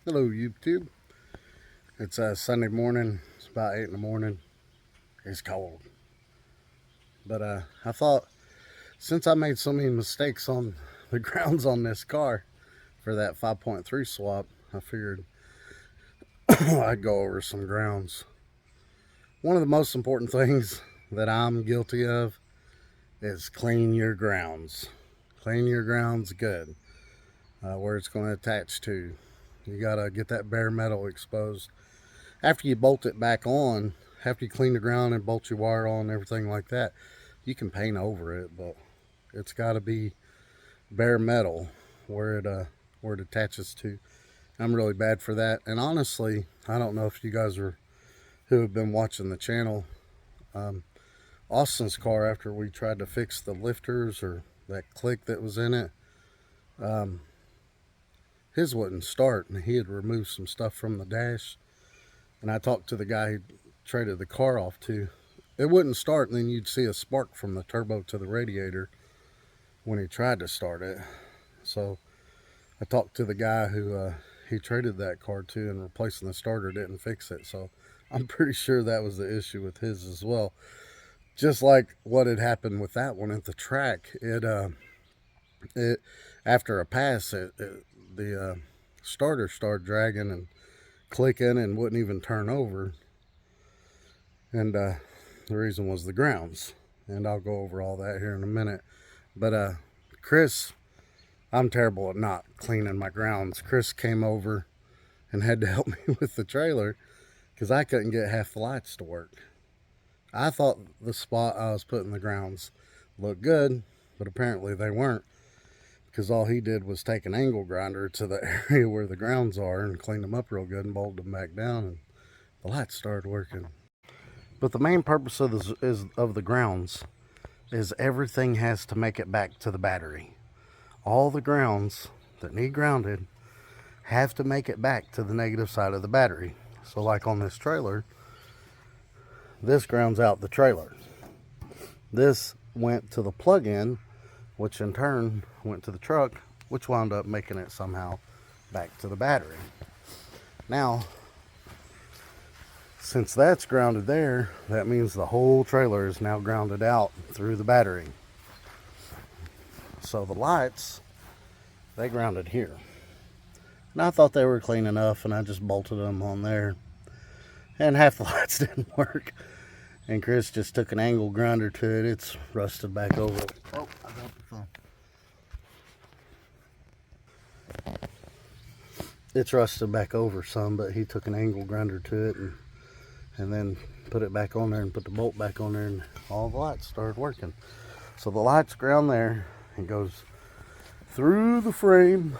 Hello YouTube. It's Sunday morning. It's about 8 in the morning. It's cold. But I thought since I made so many mistakes on the grounds on this car for that 5.3 swap, I figured I'd go over some grounds. One of the most important things that I'm guilty of is clean your grounds. Clean your grounds good. Where it's going to attach to. You got to get that bare metal exposed. After you bolt it back on, after you clean the ground and bolt your wire on and everything like that, you can paint over it, but it's got to be bare metal where it attaches to. I'm really bad for that, and honestly, I don't know if you guys are who have been watching the channel. Um, Austin's car, after we tried to fix the lifters or that click that was in it, um, his wouldn't start, and he had removed some stuff from the dash. And I talked to the guy who traded the car off to. It wouldn't start, and then you'd see a spark from the turbo to the radiator when he tried to start it. So I talked to the guy who he traded that car to, and replacing the starter didn't fix it. So I'm pretty sure that was the issue with his as well. Just like what had happened with that one at the track, it after a pass, the starter started dragging and clicking and wouldn't even turn over. And the reason was the grounds. And I'll go over all that here in a minute. But Chris, I'm terrible at not cleaning my grounds. Chris came over and had to help me with the trailer because I couldn't get half the lights to work. I thought the spot I was putting the grounds looked good, but apparently they weren't, because all he did was take an angle grinder to the area where the grounds are and clean them up real good and bolted them back down, and the lights started working. But the main purpose of the grounds is everything has to make it back to the battery. All the grounds that need grounded have to make it back to the negative side of the battery. So like on this trailer, this grounds out the trailer. This went to the plug-in, which in turn went to the truck, which wound up making it somehow back to the battery. Now, since that's grounded there, that means the whole trailer is now grounded out through the battery. So the lights, they grounded here. And I thought they were clean enough, and I just bolted them on there. And half the lights didn't work. And Chris just took an angle grinder to it. It's rusted back over. Oh, I dropped the phone. It's rusted back over some, but he took an angle grinder to it and then put it back on there and put the bolt back on there, and all the lights started working. So the lights ground there and goes through the frame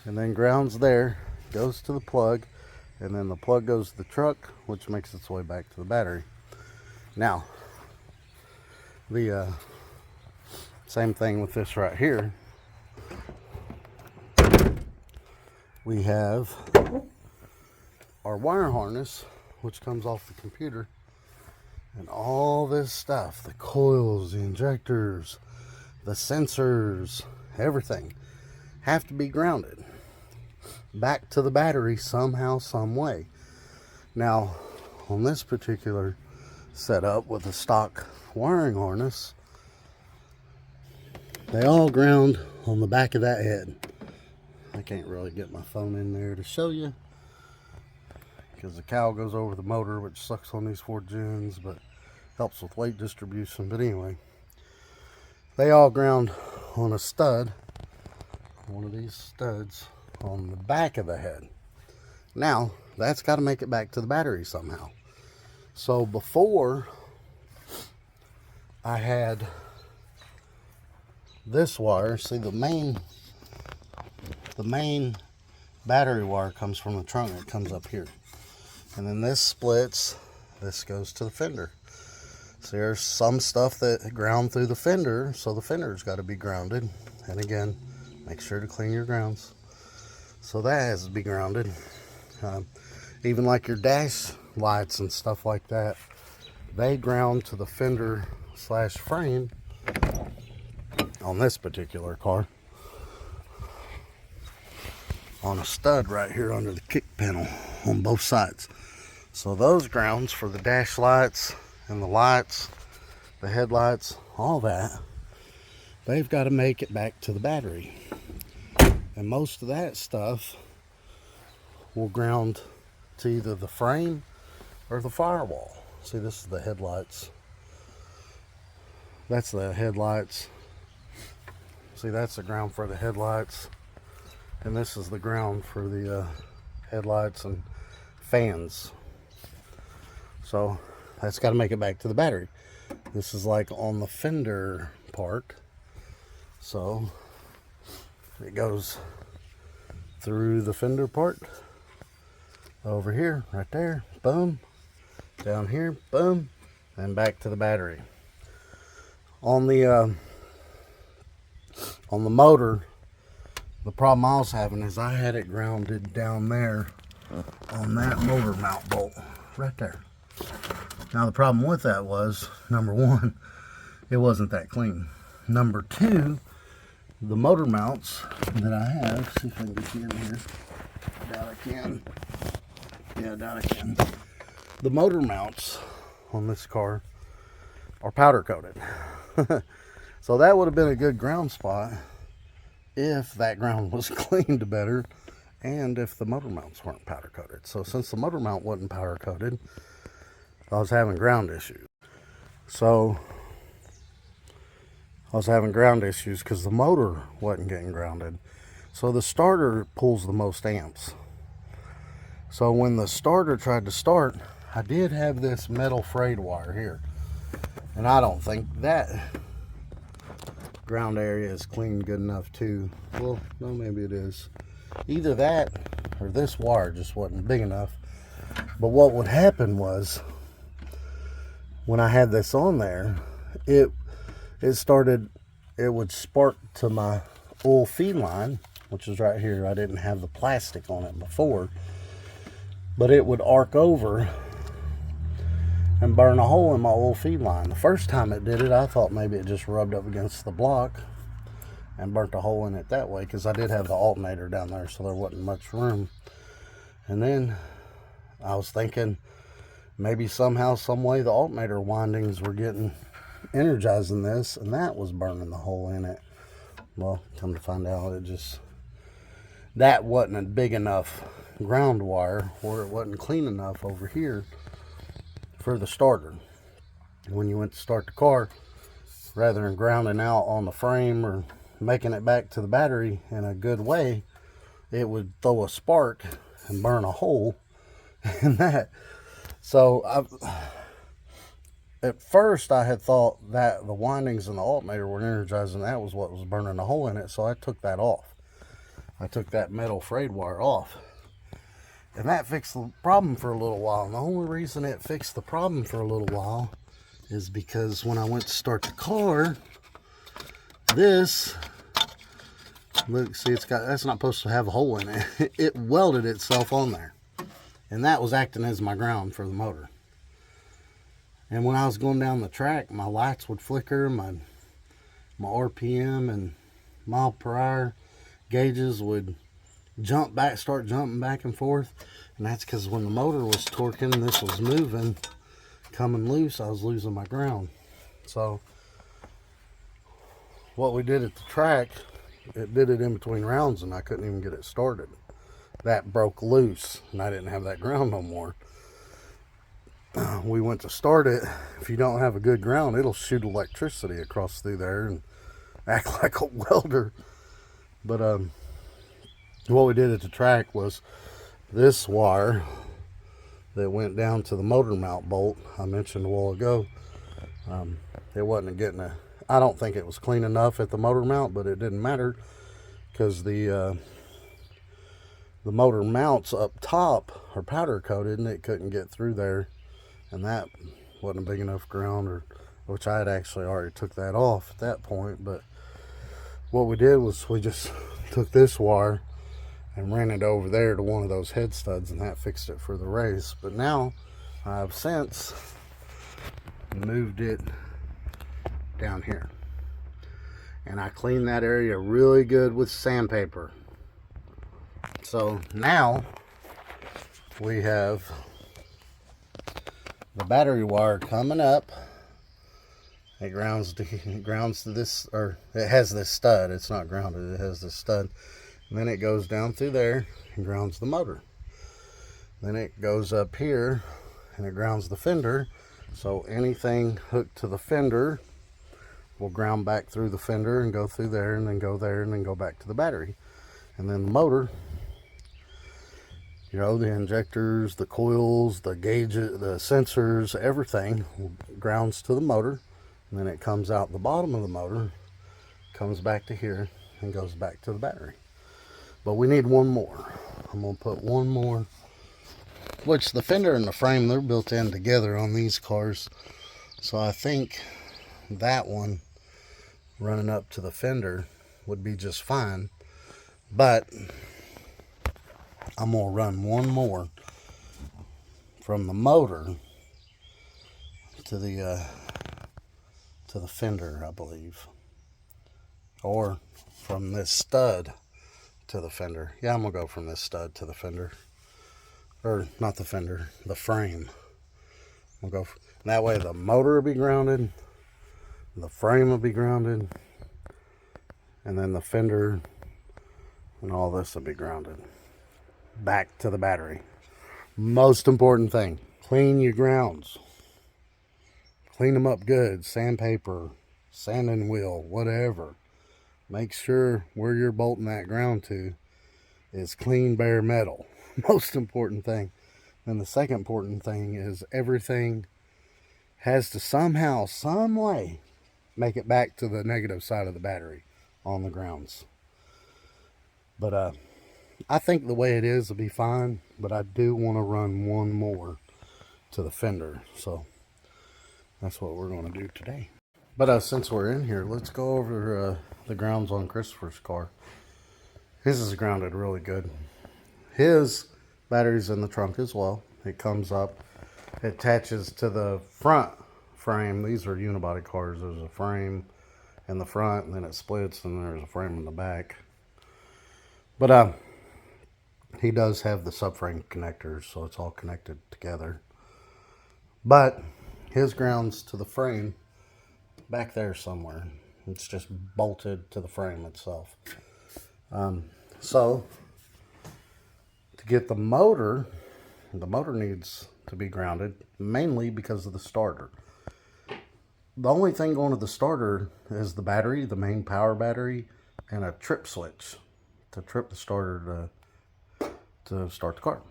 and then grounds there, goes to the plug, and then the plug goes to the truck, which makes its way back to the battery. Now, the same thing with this right here. We have our wire harness, which comes off the computer, and all this stuff, the coils, the injectors, the sensors, everything have to be grounded back to the battery somehow, some way. Now, on this particular setup with the stock wiring harness, they all ground on the back of that head. I can't really get my phone in there to show you because the cowl goes over the motor, which sucks on these Ford Gens, but helps with weight distribution. But anyway, they all ground on a stud, one of these studs on the back of the head. Now, that's got to make it back to the battery somehow. So before, I had this wire. See, the main battery wire comes from the trunk. It comes up here. And then this splits. This goes to the fender. So there's some stuff that ground through the fender, so the fender's got to be grounded. And again, make sure to clean your grounds. So that has to be grounded. Even like your dash lights and stuff like that, they ground to the fender slash frame on this particular car. on a stud right here under the kick panel on both sides. So those grounds for the dash lights and the lights, the headlights, all that, they've got to make it back to the battery. And most of that stuff will ground to either the frame or the firewall. See, this is the headlights. That's the headlights. See, that's the ground for the headlights. And this is the ground for the headlights and fans. So that's got to make it back to the battery. This is like on the fender part. So it goes through the fender part. Over here, right there, boom. Down here, boom. And back to the battery. On the motor, the problem I was having is I had it grounded down there on that motor mount bolt right there. Now the problem with that was, number one, it wasn't that clean. Number two, the motor mounts that I have, see if I can get you in here. Doubt I can. Yeah, doubt I can. The motor mounts on this car are powder coated. So that would have been a good ground spot if that ground was cleaned better and if the motor mounts weren't powder coated. So since the motor mount wasn't powder coated, I was having ground issues. So I was having ground issues because the motor wasn't getting grounded. So the starter pulls the most amps. So when the starter tried to start, I did have this metal frayed wire here. And I don't think that ground area is cleaned good enough to, well, no, maybe it is. Either that or this wire just wasn't big enough. But what would happen was, when I had this on there, it would spark to my oil feed line, which is right here. I didn't have the plastic on it before, but it would arc over and burn a hole in my oil feed line. The first time it did it, I thought maybe it just rubbed up against the block and burnt a hole in it that way, because I did have the alternator down there, so there wasn't much room. And then I was thinking maybe somehow, some way, the alternator windings were getting energized in this, and that was burning the hole in it. Well, come to find out, that wasn't a big enough ground wire, or it wasn't clean enough over here for the starter. When you went to start the car, rather than grounding out on the frame or making it back to the battery in a good way, it would throw a spark and burn a hole in that. So at first I had thought that the windings in the alternator were energized, and that was what was burning the hole in it. So I took that off. I took that metal frayed wire off, and that fixed the problem for a little while. And the only reason it fixed the problem for a little while is because when I went to start the car, this, look, see, that's not supposed to have a hole in it. It welded itself on there, and that was acting as my ground for the motor. And when I was going down the track, my lights would flicker, my RPM and mile per hour gauges would start jumping back and forth. And that's because when the motor was torquing, this was moving, coming loose, I was losing my ground. So what we did at the track, it did it in between rounds, and I couldn't even get it started. That broke loose, and I didn't have that ground no more. We went to start it. If you don't have a good ground, it'll shoot electricity across through there and act like a welder. But what we did at the track was this wire that went down to the motor mount bolt I mentioned a while ago. It wasn't getting I don't think it was clean enough at the motor mount, but it didn't matter, because the motor mounts up top are powder coated, and it couldn't get through there, and that wasn't a big enough ground, which I had actually already took that off at that point. But what we did was we just took this wire and ran it over there to one of those head studs, and that fixed it for the race. But now I've since moved it down here, and I cleaned that area really good with sandpaper. So now we have the battery wire coming up. It grounds to this, or it has this stud. It's not grounded, it has this stud. And then it goes down through there and grounds the motor. Then it goes up here and it grounds the fender. So anything hooked to the fender will ground back through the fender and go through there and then go there and then go back to the battery. And then the motor, you know, the injectors, the coils, the gauges, the sensors, everything grounds to the motor. And then it comes out the bottom of the motor, comes back to here, and goes back to the battery. But we need one more. I'm going to put one more, which the fender and the frame, they're built in together on these cars. So I think that one running up to the fender would be just fine. But I'm going to run one more from the motor to the fender, I believe, or from this stud to the fender. Yeah, I'm gonna go from this stud to the fender, or not the fender, the frame. We'll go that way. The motor will be grounded, the frame will be grounded, and then the fender and all this will be grounded back to the battery. Most important thing, clean your grounds. Clean them up good, sandpaper, sanding wheel, whatever. Make sure where you're bolting that ground to is clean, bare metal. Most important thing. And the second important thing is everything has to somehow, some way, make it back to the negative side of the battery on the grounds. But I think the way it is will be fine, but I do want to run one more to the fender. So that's what we're going to do today. But since we're in here, let's go over the grounds on Christopher's car. His is grounded really good. His battery's in the trunk as well. It comes up, it attaches to the front frame. These are unibody cars. There's a frame in the front, and then it splits, and there's a frame in the back. But he does have the subframe connectors, so it's all connected together. But his grounds to the frame back there somewhere. It's just bolted to the frame itself. So to get the motor needs to be grounded, mainly because of the starter. The only thing going to the starter is the battery, the main power battery, and a trip switch to trip the starter to start the car.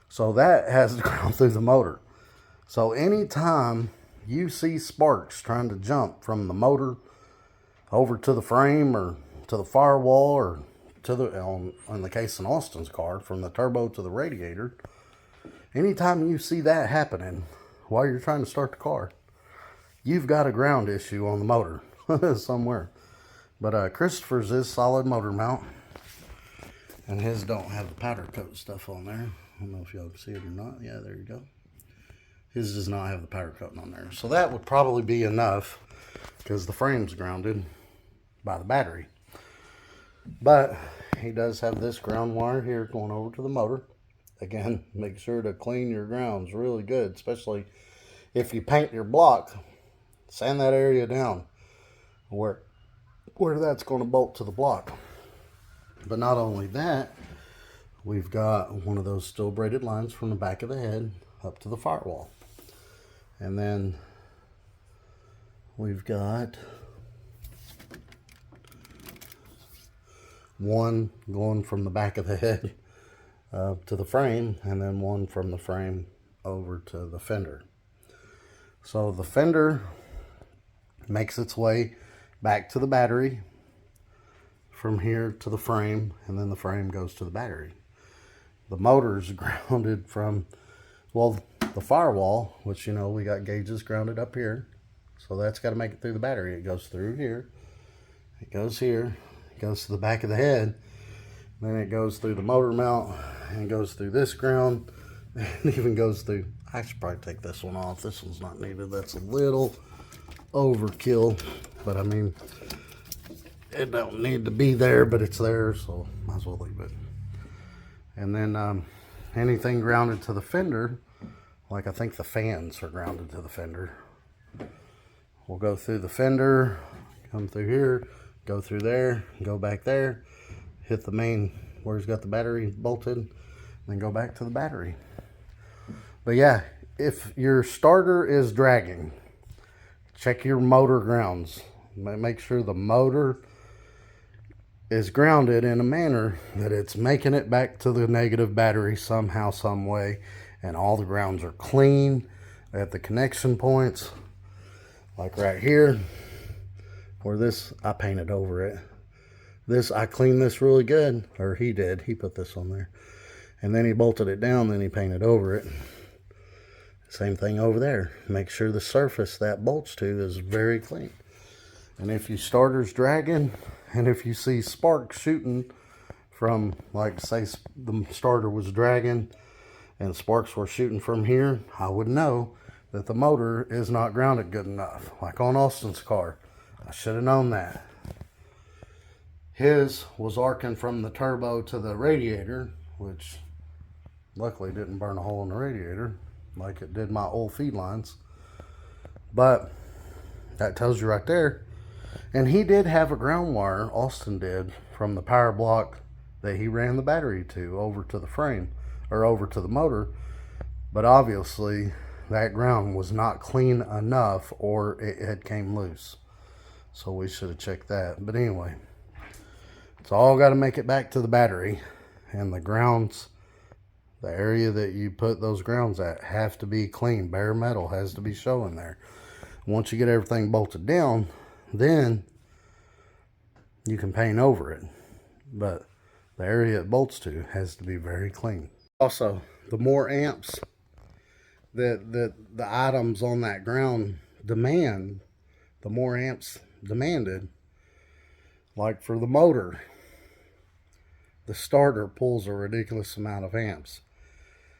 So that has to ground through the motor. So anytime you see sparks trying to jump from the motor over to the frame or to the firewall, or to the, in the case of Austin's car, from the turbo to the radiator, anytime you see that happening while you're trying to start the car, you've got a ground issue on the motor somewhere. But Christopher's is solid motor mount, and his don't have the powder coat stuff on there. I don't know if y'all can see it or not. Yeah, there you go. His does not have the powder coating on there. So that would probably be enough, because the frame's grounded by the battery. But he does have this ground wire here going over to the motor. Again, make sure to clean your grounds really good, especially if you paint your block. Sand that area down where that's going to bolt to the block. But not only that, we've got one of those steel braided lines from the back of the head up to the firewall. And then we've got one going from the back of the head to the frame, and then one from the frame over to the fender. So the fender makes its way back to the battery from here to the frame, and then the frame goes to the battery. The motor's grounded from, well, the firewall, which, you know, we got gauges grounded up here, so that's got to make it through the battery. It goes through here, it goes here, it goes to the back of the head, then it goes through the motor mount, and goes through this ground, and even goes through, I should probably take this one off. This one's not needed. That's a little overkill, but I mean, it don't need to be there, but it's there, so might as well leave it. And then anything grounded to the fender, like I think the fans are grounded to the fender. We'll go through the fender, come through here, go through there, go back there, hit the main where it's got the battery bolted, then go back to the battery. But yeah, if your starter is dragging, check your motor grounds. Make sure the motor is grounded in a manner that it's making it back to the negative battery somehow, some way, and all the grounds are clean at the connection points. Like right here, where this, I painted over it. This, I cleaned this really good, or he did. He put this on there. And then he bolted it down, then he painted over it. Same thing over there. Make sure the surface that bolts to is very clean. And if your starter's dragging, and if you see sparks shooting from, like say the starter was dragging and sparks were shooting from here, I would know that the motor is not grounded good enough. Like on Austin's car, I should have known that. His was arcing from the turbo to the radiator, which luckily didn't burn a hole in the radiator like it did my old feed lines. But that tells you right there. And he did have a ground wire, Austin did, from the power block that he ran the battery to over to the frame, or over to the motor. But obviously that ground was not clean enough, or it had came loose. So we should have checked that. But anyway, it's all got to make it back to the battery. And the grounds, the area that you put those grounds at, have to be clean. Bare metal has to be showing there. Once you get everything bolted down, then you can paint over it. But the area it bolts to has to be very clean. Also, the more amps that the items on that ground demand, the more amps demanded. Like for the motor, the starter pulls a ridiculous amount of amps.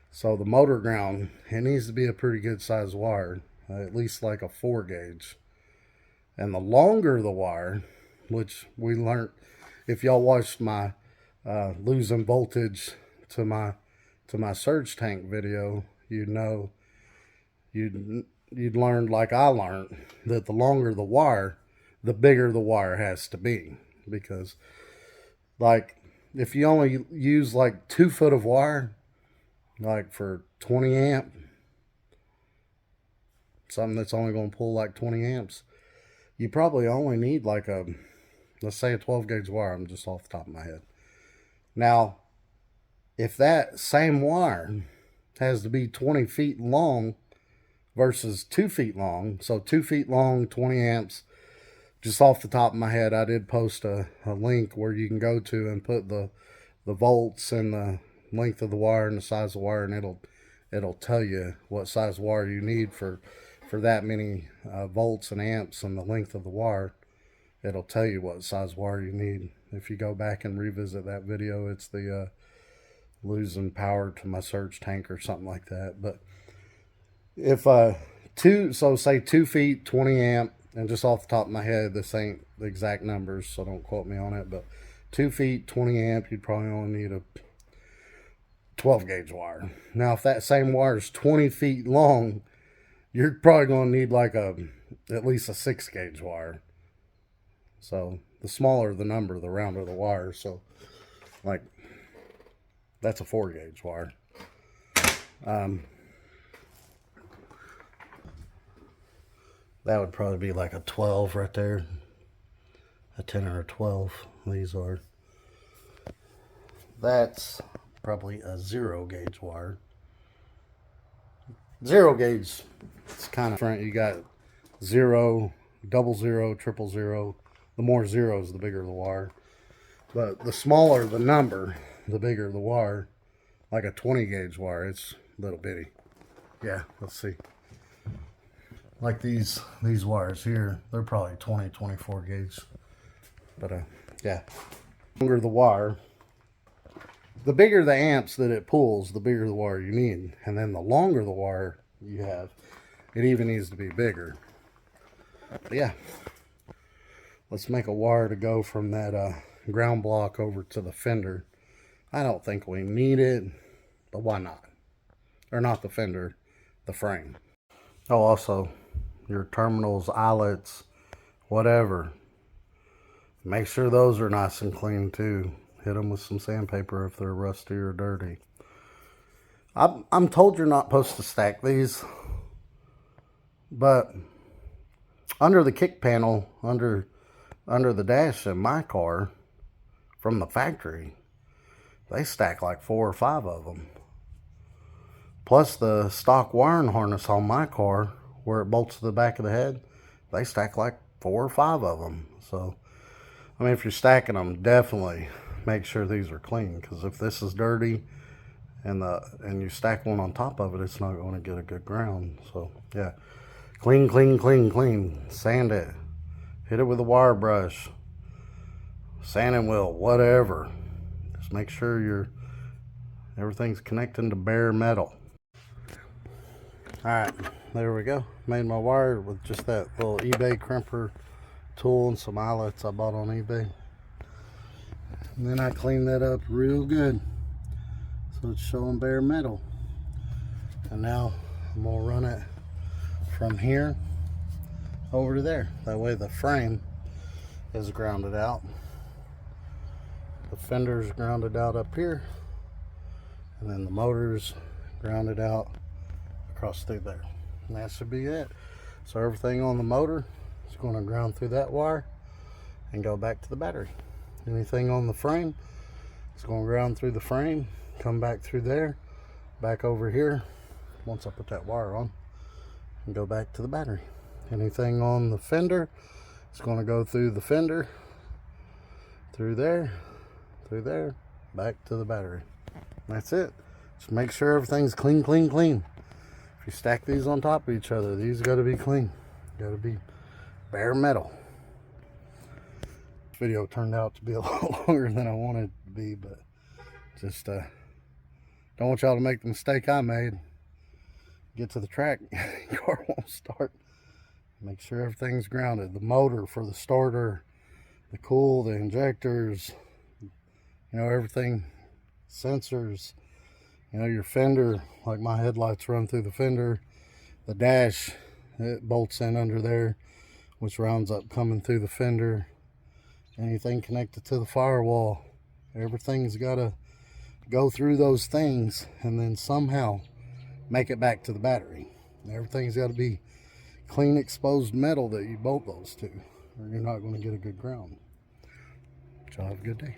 So the motor ground, it needs to be a pretty good size wire, at least like a 4 gauge. And the longer the wire, which we learned, if y'all watched my losing voltage to my surge tank video, you'd know, you'd learned like I learned, that the longer the wire, the bigger the wire has to be. Because like if you only use like 2 foot of wire, like for 20 amp, something that's only going to pull like 20 amps, you probably only need like a, let's say a 12 gauge wire. I'm just off the top of my head. Now, if that same wire has to be 20 feet long versus 2 feet long, so 2 feet long, 20 amps, just off the top of my head, I did post a link where you can go to and put the volts and the length of the wire and the size of the wire, and it'll tell you what size wire you need for that many volts and amps and the length of the wire. It'll tell you what size wire you need. If you go back and revisit that video, it's the losing power to my surge tank or something like that. But if say 2 feet, 20 amp, and just off the top of my head, this ain't the exact numbers, so don't quote me on it, but 2 feet, 20 amp, you'd probably only need a 12 gauge wire. Now, if that same wire is 20 feet long, you're probably going to need like at least a 6 gauge wire. So the smaller the number, the rounder the wire. So like that's a 4 gauge wire. That would probably be like a 12 right there. A 10 or a 12. These are. That's probably a 0 gauge wire. 0 gauge, it's kind of different. You got 0, double 0, triple 0. The more zeros, the bigger the wire. But the smaller the number, the bigger the wire. Like a 20 gauge wire, it's little bitty. Yeah, let's see. Like these wires here, they're probably 20, 24 gauge. But yeah, the longer the wire, the bigger the amps that it pulls, the bigger the wire you need. And then the longer the wire you have, it even needs to be bigger. But yeah, let's make a wire to go from that ground block over to the fender. I don't think we need it, but why not? Or not the fender, the frame. Oh, also, your terminals, eyelets, whatever, make sure those are nice and clean too. Hit them with some sandpaper if they're rusty or dirty. I'm told you're not supposed to stack these, but under the kick panel, under the dash in my car from the factory, they stack like 4 or 5 of them. Plus the stock wiring harness on my car, where it bolts to the back of the head, they stack like 4 or 5 of them. So, I mean, if you're stacking them, definitely make sure these are clean, because if this is dirty and you stack one on top of it, it's not going to get a good ground. So yeah, clean, clean, clean, clean. Sand it, hit it with a wire brush, sanding wheel, whatever. Just make sure everything's connecting to bare metal. All right, there we go. Made my wire with just that little eBay crimper tool and some eyelets I bought on eBay. And then I cleaned that up real good, so it's showing bare metal. And now I'm gonna run it from here over to there. That way the frame is grounded out. The fender's grounded out up here, and then the motor's grounded out across through there. And that should be it. So everything on the motor is going to ground through that wire and go back to the battery. Anything on the frame is going to ground through the frame, come back through there, back over here once I put that wire on, and go back to the battery. Anything on the fender is going to go through the fender, through there, back to the battery. That's it. Just make sure everything's clean, clean, clean. If you stack these on top of each other, these got to be clean. Got to be bare metal. This video turned out to be a lot longer than I wanted it to be, but just don't want y'all to make the mistake I made. Get to the track, car won't start. Make sure everything's grounded. The motor for the starter, the cool, the injectors, everything, sensors, your fender, like my headlights run through the fender. The dash, it bolts in under there, which rounds up coming through the fender. Anything connected to the firewall, everything's got to go through those things and then somehow make it back to the battery. Everything's got to be clean exposed metal that you bolt those to, or you're not going to get a good ground. Y'all have a good day.